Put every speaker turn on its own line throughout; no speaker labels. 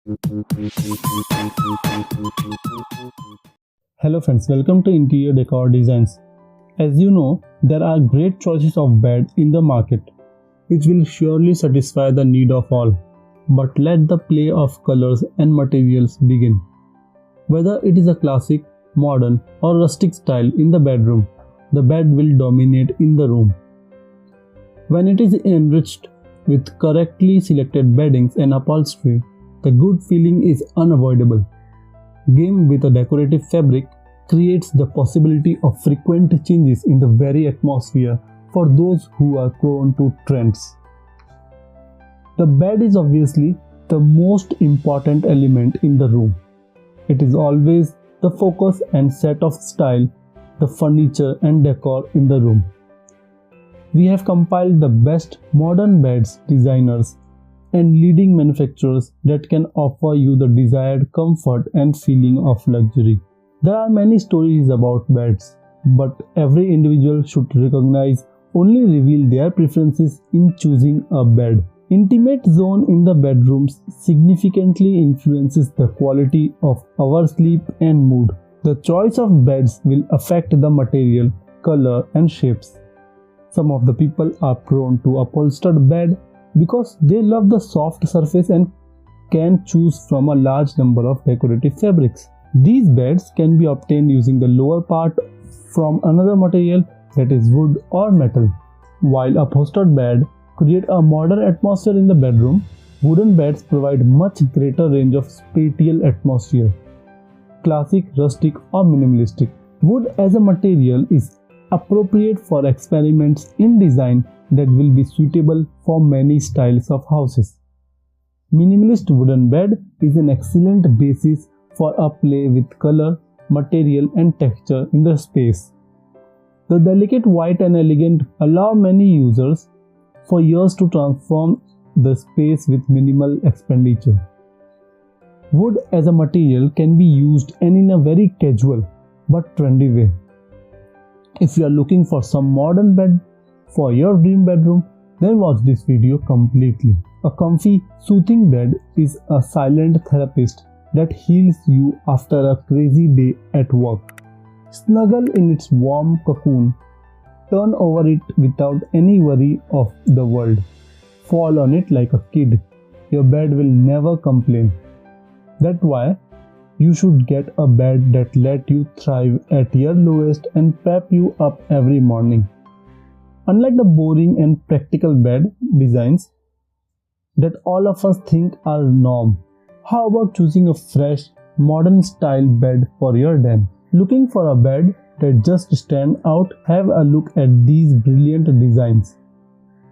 Hello friends, welcome to Interior Decor Designs. As you know, there are great choices of bed in the market, which will surely satisfy the need of all. But let the play of colors and materials begin. Whether it is a classic, modern, or rustic style in the bedroom, the bed will dominate in the room. When it is enriched with correctly selected beddings and upholstery, the good feeling is unavoidable. Game with a decorative fabric creates the possibility of frequent changes in the very atmosphere for those who are prone to trends. The bed is obviously the most important element in the room. It is always the focus and set of style, the furniture and decor in the room. We have compiled the best modern beds designers and leading manufacturers that can offer you the desired comfort and feeling of luxury. There are many stories about beds, but every individual should recognize only reveal their preferences in choosing a bed. Intimate zone in the bedrooms significantly influences the quality of our sleep and mood. The choice of beds will affect the material, color and shapes. Some of the people are prone to upholstered bed because they love the soft surface and can choose from a large number of decorative fabrics. These beds can be obtained using the lower part from another material, that is wood or metal. While upholstered bed create a modern atmosphere in the bedroom, wooden beds provide much greater range of spatial atmosphere. Classic, rustic or minimalistic. Wood as a material is appropriate for experiments in design that will be suitable for many styles of houses. Minimalist wooden bed is an excellent basis for a play with color, material and texture in the space. The delicate white and elegant allow many users for years to transform the space with minimal expenditure. Wood as a material can be used and in a very casual but trendy way. If you are looking for some modern bed for your dream bedroom, then watch this video completely. A comfy, soothing bed is a silent therapist that heals you after a crazy day at work. Snuggle in its warm cocoon, turn over it without any worry of the world. Fall on it like a kid. Your bed will never complain. That's why you should get a bed that let you thrive at your lowest and pep you up every morning. Unlike the boring and practical bed designs that all of us think are norm, how about choosing a fresh, modern style bed for your den? Looking for a bed that just stand out? Have a look at these brilliant designs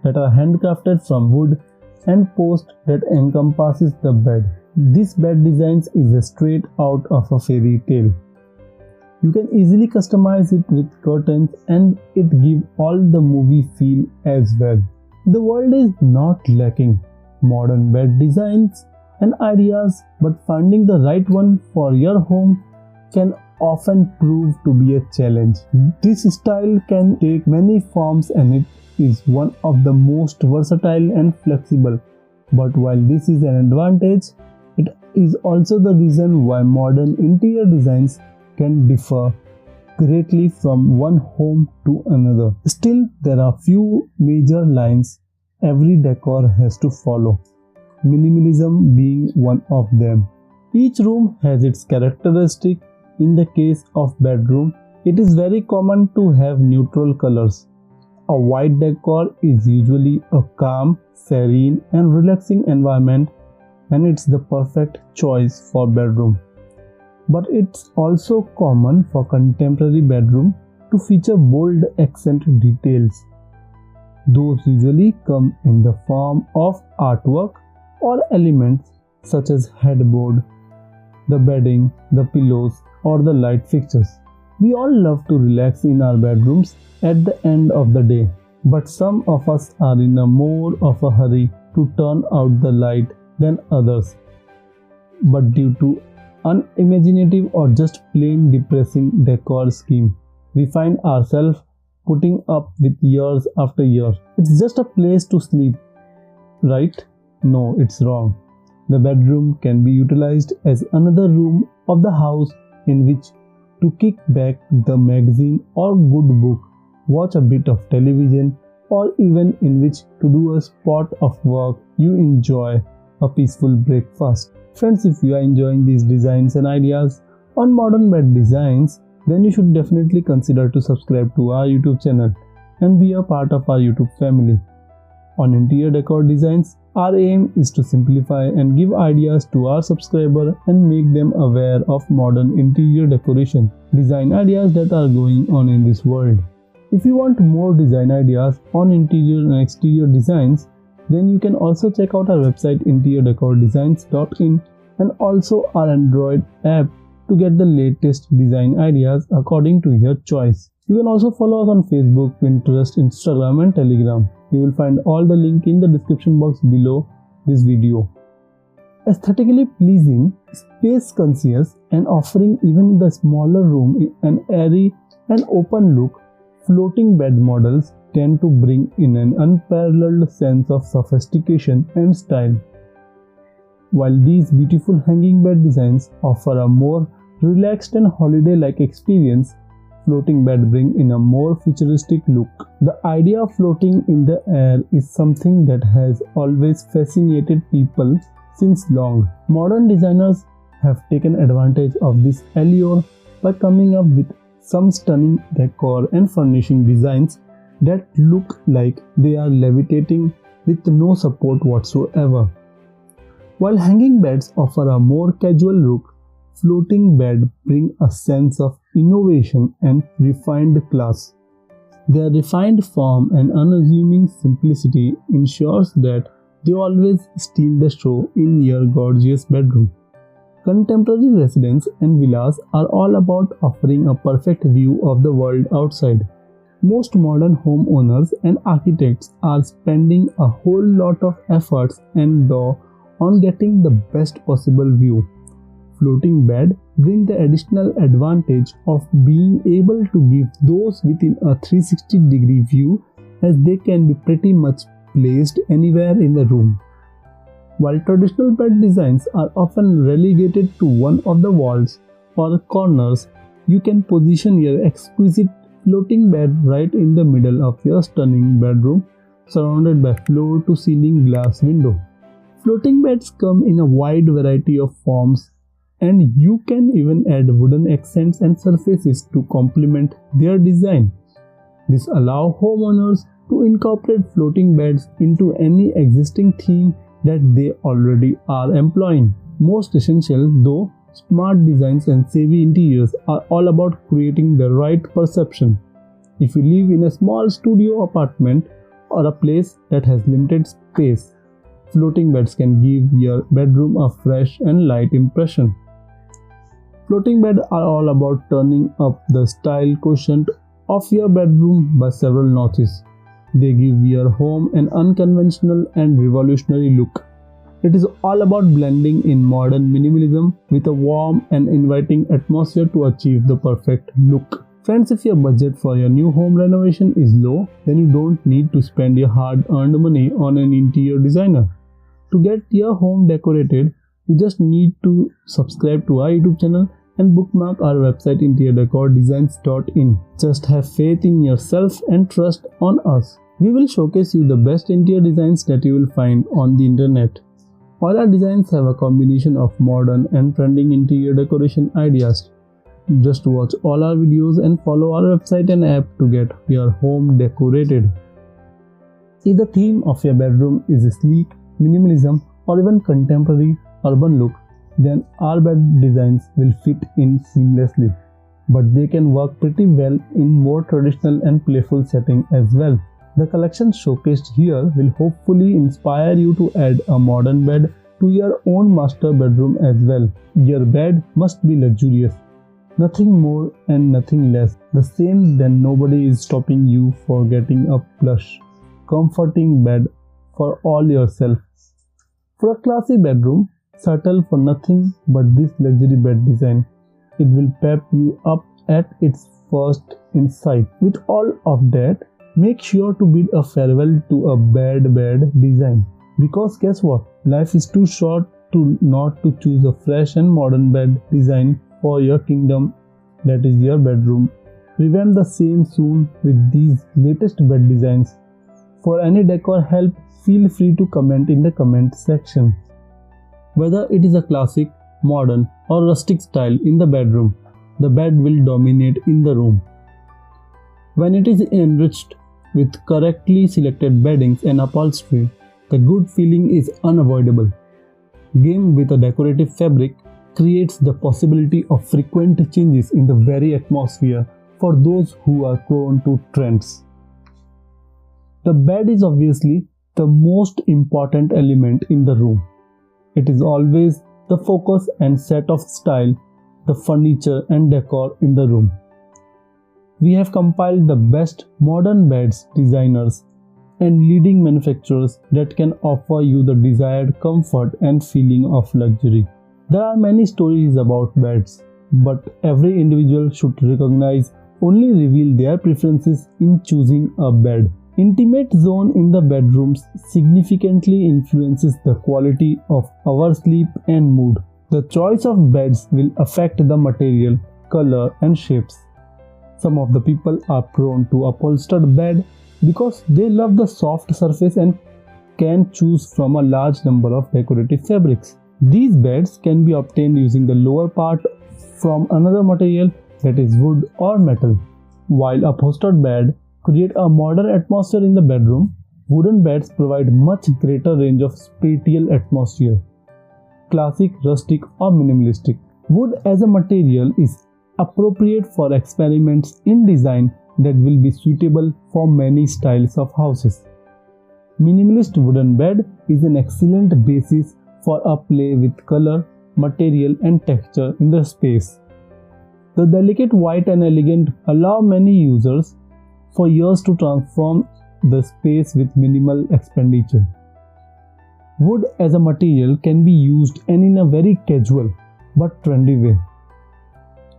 that are handcrafted from wood and post that encompasses the bed. This bed designs is straight out of a fairy tale. You can easily customize it with curtains and it gives all the movie feel as well. The world is not lacking modern bed designs and ideas, but finding the right one for your home can often prove to be a challenge. This style can take many forms and it is one of the most versatile and flexible. But while this is an advantage, it is also the reason why modern interior designs can differ greatly from one home to another. Still, there are few major lines every decor has to follow, minimalism being one of them. Each room has its characteristic. In the case of bedroom, it is very common to have neutral colors. A white decor is usually a calm, serene and relaxing environment, and it's the perfect choice for bedroom. But it's also common for contemporary bedroom to feature bold accent details. Those usually come in the form of artwork or elements such as headboard, the bedding, the pillows or the light fixtures. We all love to relax in our bedrooms at the end of the day, but some of us are in a more of a hurry to turn out the light than others. But due to unimaginative or just plain depressing decor scheme, we find ourselves putting up with years after year. It's just a place to sleep, right? No, it's wrong. The bedroom can be utilized as another room of the house in which to kick back the magazine or good book, watch a bit of television, or even in which to do a spot of work you enjoy, a peaceful breakfast. Friends, if you are enjoying these designs and ideas on modern bed designs, then you should definitely consider to subscribe to our YouTube channel and be a part of our YouTube family. On interior decor designs, our aim is to simplify and give ideas to our subscriber and make them aware of modern interior decoration design ideas that are going on in this world. If you want more design ideas on interior and exterior designs, then you can also check out our website interiordecordesigns.in and also our Android app to get the latest design ideas according to your choice. You can also follow us on Facebook, Pinterest, Instagram and Telegram. You will find all the link in the description box below this video. Aesthetically pleasing, space conscious and offering even the smaller room an airy and open look, floating bed models tend to bring in an unparalleled sense of sophistication and style. While these beautiful hanging bed designs offer a more relaxed and holiday-like experience, floating bed bring in a more futuristic look. The idea of floating in the air is something that has always fascinated people since long. Modern designers have taken advantage of this allure by coming up with some stunning decor and furnishing designs that look like they are levitating with no support whatsoever. While hanging beds offer a more casual look, floating beds bring a sense of innovation and refined class. Their refined form and unassuming simplicity ensures that they always steal the show in your gorgeous bedroom. Contemporary residences and villas are all about offering a perfect view of the world outside. Most modern homeowners and architects are spending a whole lot of efforts and dough on getting the best possible view. Floating bed bring the additional advantage of being able to give those within a 360-degree view, as they can be pretty much placed anywhere in the room. While traditional bed designs are often relegated to one of the walls or corners, you can position your exquisite floating bed right in the middle of your stunning bedroom, surrounded by floor-to-ceiling glass window. Floating beds come in a wide variety of forms, and you can even add wooden accents and surfaces to complement their design. This allows homeowners to incorporate floating beds into any existing theme that they already are employing. Most essential, though, smart designs and savvy interiors are all about creating the right perception. If you live in a small studio apartment or a place that has limited space, floating beds can give your bedroom a fresh and light impression. Floating beds are all about turning up the style quotient of your bedroom by several notches. They give your home an unconventional and revolutionary look. It is all about blending in modern minimalism with a warm and inviting atmosphere to achieve the perfect look. Friends, if your budget for your new home renovation is low, then you don't need to spend your hard-earned money on an interior designer. To get your home decorated, you just need to subscribe to our YouTube channel and bookmark our website interiordecordesigns.in. Just have faith in yourself and trust on us. We will showcase you the best interior designs that you will find on the internet. All our designs have a combination of modern and trending interior decoration ideas. Just watch all our videos and follow our website and app to get your home decorated. If the theme of your bedroom is sleek, minimalism, or even contemporary urban look, then our bed designs will fit in seamlessly. But they can work pretty well in more traditional and playful setting as well. The collection showcased here will hopefully inspire you to add a modern bed to your own master bedroom as well. Your bed must be luxurious, nothing more and nothing less. The same, then nobody is stopping you for getting a plush, comforting bed for all yourself. For a classy bedroom, settle for nothing but this luxury bed design. It will pep you up at its first insight. With all of that, make sure to bid a farewell to a bad bed design. Because guess what? Life is too short not to choose a fresh and modern bed design for your kingdom, that is your bedroom. Revamp the same soon with these latest bed designs. For any decor help, feel free to comment in the comment section. Whether it is a classic, modern or rustic style in the bedroom, the bed will dominate in the room. When it is enriched with correctly selected beddings and upholstery, the good feeling is unavoidable. Game with a decorative fabric creates the possibility of frequent changes in the very atmosphere for those who are prone to trends. The bed is obviously the most important element in the room. It is always the focus and set of style, the furniture and decor in the room. We have compiled the best modern beds designers and leading manufacturers that can offer you the desired comfort and feeling of luxury. There are many stories about beds, but every individual should recognize only reveal their preferences in choosing a bed. Intimate zone in the bedrooms significantly influences the quality of our sleep and mood. The choice of beds will affect the material, color and shapes. Some of the people are prone to upholstered bed because they love the soft surface and can choose from a large number of decorative fabrics. These beds can be obtained using the lower part from another material, that is wood or metal. While upholstered bed create a modern atmosphere in the bedroom, wooden beds provide much greater range of spatial atmosphere. Classic, rustic or minimalistic. Wood as a material is appropriate for experiments in design that will be suitable for many styles of houses. Minimalist wooden bed is an excellent basis for a play with color, material and texture in the space. The delicate white and elegant allow many users for years to transform the space with minimal expenditure. Wood as a material can be used and in a very casual but trendy way.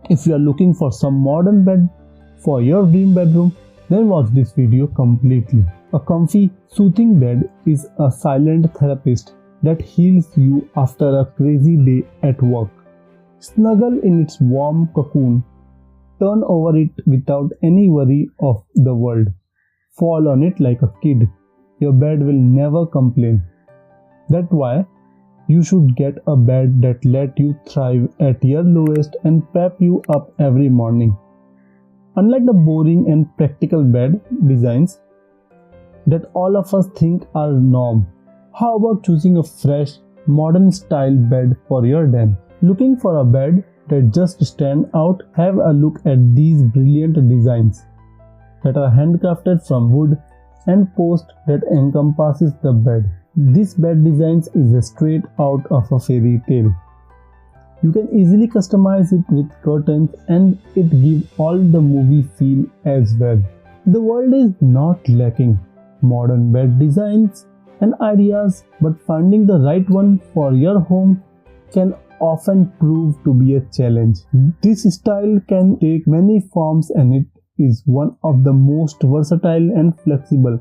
If you are looking for some modern bed for your dream bedroom, then watch this video completely. A comfy, soothing bed is a silent therapist that heals you after a crazy day at work. Snuggle in its warm cocoon. Turn over it without any worry of the world. Fall on it like a kid. Your bed will never complain. That's why you should get a bed that let you thrive at your lowest and pep you up every morning. Unlike the boring and practical bed designs that all of us think are norm, how about choosing a fresh, modern style bed for your den? Looking for a bed that just stand out? Have a look at these brilliant designs that are handcrafted from wood and post that encompasses the bed. This bed designs is straight out of a fairy tale. You can easily customize it with curtains and it gives all the movie feel as well. The world is not lacking modern bed designs and ideas, but finding the right one for your home can often prove to be a challenge. This style can take many forms and it is one of the most versatile and flexible.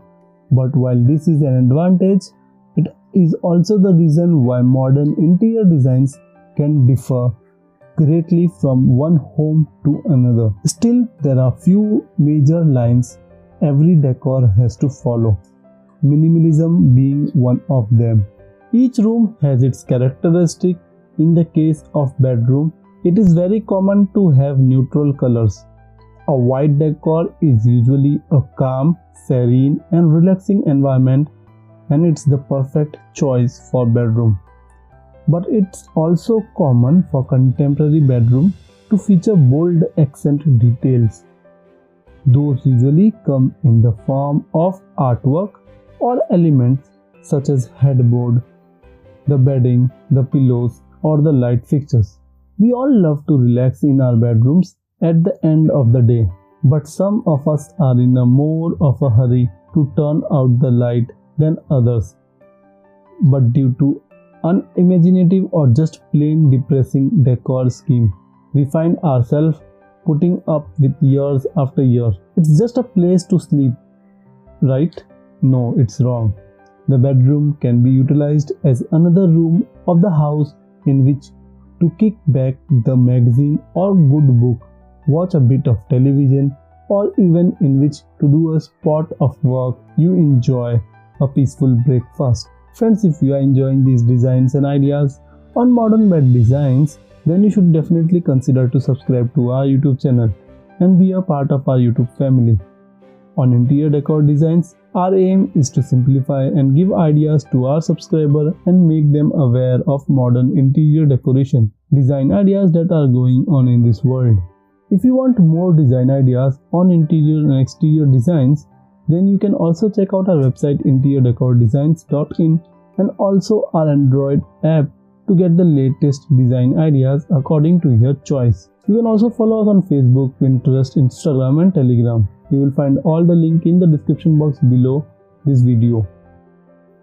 But while this is an advantage, it is also the reason why modern interior designs can differ greatly from one home to another. Still, there are few major lines every decor has to follow, minimalism being one of them. Each room has its characteristic. In the case of bedroom, it is very common to have neutral colors. A white decor is usually a calm, serene and relaxing environment, and it's the perfect choice for bedroom. But it's also common for contemporary bedroom to feature bold accent details. Those usually come in the form of artwork or elements such as headboard, the bedding, the pillows or the light fixtures. We all love to relax in our bedrooms at the end of the day, but some of us are in a more of a hurry to turn out the light than others. But due to unimaginative or just plain depressing decor scheme, we find ourselves putting up with years after year. It's just a place to sleep, right? No, it's wrong. The bedroom can be utilized as another room of the house in which to kick back the magazine or good book, watch a bit of television, or even in which to do a spot of work you enjoy, a peaceful breakfast. Friends, if you are enjoying these designs and ideas on modern bed designs, then you should definitely consider to subscribe to our YouTube channel and be a part of our YouTube family. On interior decor designs, our aim is to simplify and give ideas to our subscriber and make them aware of modern interior decoration design ideas that are going on in this world. If you want more design ideas on interior and exterior designs, then you can also check out our website interiordecordesigns.in and also our Android app to get the latest design ideas according to your choice. You can also follow us on Facebook, Pinterest, Instagram and Telegram. You will find all the link in the description box below this video.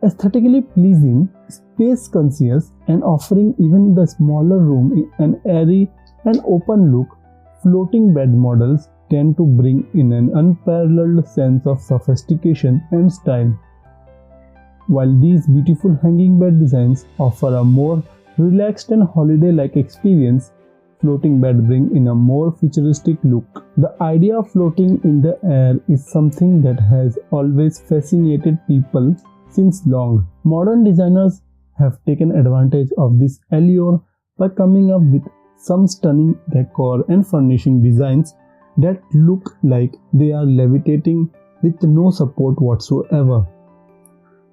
Aesthetically pleasing, space conscious and offering even the smaller room an airy and open look, floating bed models tend to bring in an unparalleled sense of sophistication and style. While these beautiful hanging bed designs offer a more relaxed and holiday-like experience, floating bed bring in a more futuristic look. The idea of floating in the air is something that has always fascinated people since long. Modern designers have taken advantage of this allure by coming up with some stunning decor and furnishing designs that look like they are levitating with no support whatsoever.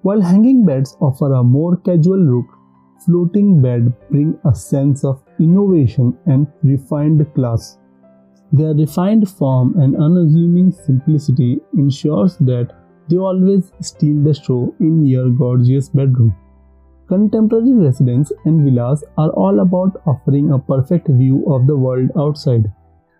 While hanging beds offer a more casual look, floating beds bring a sense of innovation and refined class. Their refined form and unassuming simplicity ensures that they always steal the show in your gorgeous bedroom. Contemporary residences and villas are all about offering a perfect view of the world outside.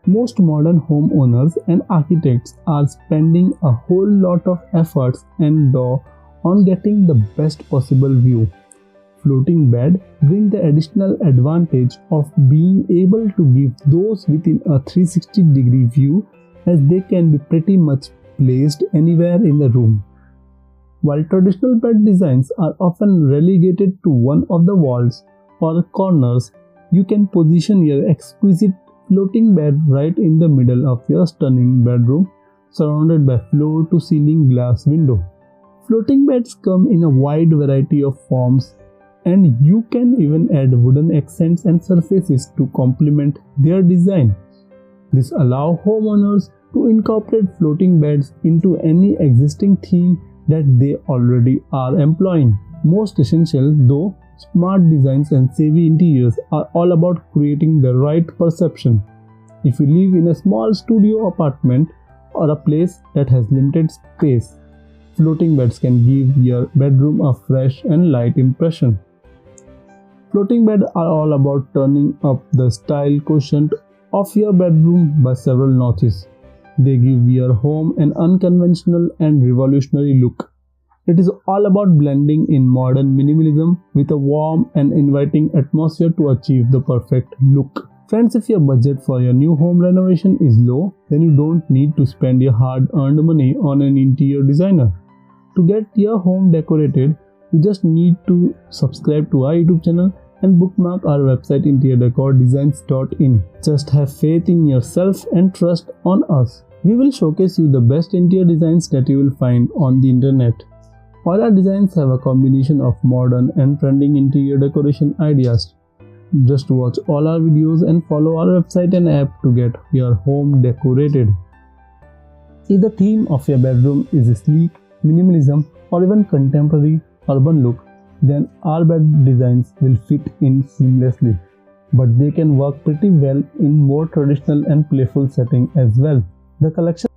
Most modern homeowners and architects are spending a whole lot of efforts and dough on getting the best possible view. Floating bed bring the additional advantage of being able to give those within a 360-degree view, as they can be pretty much placed anywhere in the room. While traditional bed designs are often relegated to one of the walls or corners, you can position your exquisite floating bed right in the middle of your stunning bedroom, surrounded by floor-to-ceiling glass window. Floating beds come in a wide variety of forms, and you can even add wooden accents and surfaces to complement their design. This allows homeowners to incorporate floating beds into any existing theme that they already are employing. Most essential, though, smart designs and savvy interiors are all about creating the right perception. If you live in a small studio apartment or a place that has limited space, floating beds can give your bedroom a fresh and light impression. Floating beds are all about turning up the style quotient of your bedroom by several notches. They give your home an unconventional and revolutionary look. It is all about blending in modern minimalism with a warm and inviting atmosphere to achieve the perfect look. Friends, if your budget for your new home renovation is low, then you don't need to spend your hard-earned money on an interior designer. To get your home decorated, you just need to subscribe to our YouTube channel and bookmark our website interiordecordesigns.in. Just have faith in yourself and trust on us. We will showcase you the best interior designs that you will find on the internet. All our designs have a combination of modern and trending interior decoration ideas. Just watch all our videos and follow our website and app to get your home decorated. If the theme of your bedroom is sleek, minimalism, or even contemporary urban look, then our bed designs will fit in seamlessly. But they can work pretty well in more traditional and playful setting as well. The collection